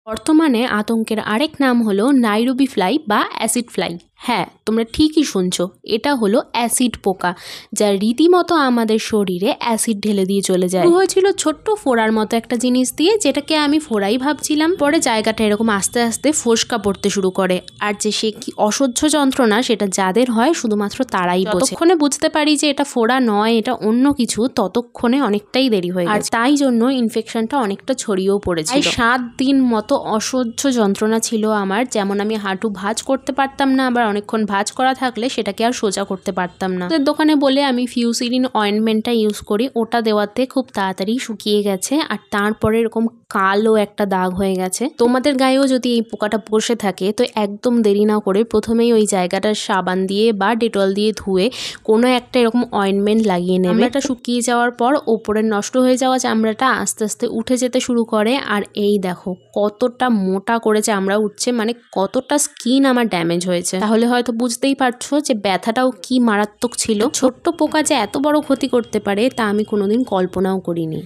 বর্তমানে আতঙ্কের আরেক নাম হলো নাইরুবি ফ্লাই বা অ্যাসিড ফ্লাই। হ্যাঁ, তোমরা ঠিকই শুনছো, এটা হলো অ্যাসিড পোকা, যা রীতিমতো আমাদের শরীরে অ্যাসিড ঢেলে দিয়ে চলে যায়। হয়েছিল ছোট্ট ফোড়ার মতো একটা জিনিস দিয়ে, যেটাকে আমি ফোড়াই ভাবছিলাম। পরে জায়গাটা এরকম আস্তে আস্তে ফোসকা পড়তে শুরু করে, আর যে সে কি অসহ্য যন্ত্রণা সেটা যাদের হয় শুধুমাত্র তারাই বোঝে। যতক্ষণে বুঝতে পারি যে এটা ফোড়া নয়, এটা অন্য কিছু, ততক্ষণে অনেকটাই দেরি হয়ে গেছে। আর তাই জন্য ইনফেকশনটা অনেকটা ছড়িয়েও পড়েছিল। 7 দিন মতো অসহ্য যন্ত্রণা ছিল আমার। যেমন আমি হাঁটু ভাঁজ করতে পারতাম না, আবার অনেকক্ষণ ভাঁজ করা থাকলে সেটাকে আর সোজা করতে পারতাম না। দোকানে বলে আমি ফিউসিরিন অয়েন্টমেন্টটা ইউজ করি, ওটা দেওয়াতে খুব তাড়াতাড়ি শুকিয়ে গেছে, আর তারপরে এরকম কালো একটা দাগ হয়ে গেছে। তোমাদের গায়েও যদি এই পোকাটা বসে থাকে তো একদম দেরি না করে প্রথমেই ওই জায়গাটা সাবান দিয়ে বা ডেটল দিয়ে ধুয়ে কোনো একটা এরকম অয়েন্টমেন্ট লাগিয়ে নেবে। চামড়াটা শুকিয়ে যাওয়ার পর ওপরের নষ্ট হয়ে যাওয়া চামড়াটা আস্তে আস্তে উঠে যেতে শুরু করে। আর এই দেখো কতটা মোটা করে চামড়া উঠছে, মানে কতটা স্কিন আমার ড্যামেজ হয়েছে। তাহলে হয়তো বুঝতেই পারছো যে ব্যথাটাও কি মারাত্মক ছিল। ছোট্ট পোকা যে এত বড় ক্ষতি করতে পারে তা আমি কোনোদিন কল্পনাও করিনি।